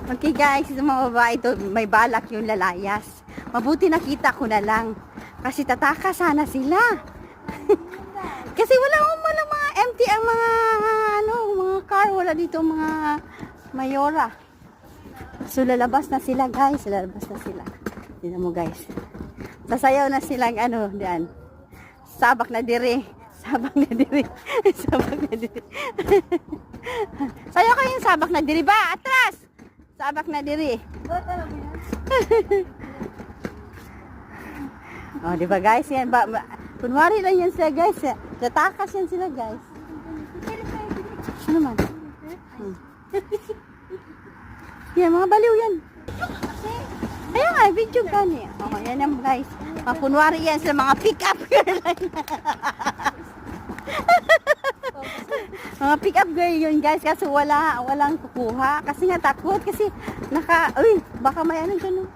Okay guys, yung mga babae ito, may balak yung lalayas. Mabuti nakita ko na lang. Kasi tataka sana sila. Kasi wala mga empty ang mga mga car. Wala dito mga mayora. So lalabas na sila guys. Lalabas na sila. Tignan mo guys. Sasayaw na silang diyan. Sabak na diri. Sabak na diri. Sabak na diri. Sayaw kayong sabak na diri ba? Atras! Sabak na diri. Oh, di ba guys? Yan ba? Kunwari lang yan sila guys. Tatakas yan sila guys. Ano man? Yan, mga baliw yan. Ayun nga, video gani. Oh, yan yan guys. Mga kunwari yan sila mga pick-up girl. Mga pick-up girl yun guys. Kasi walang kukuha. Kasi nga takot. Kasi uy, baka may dyan.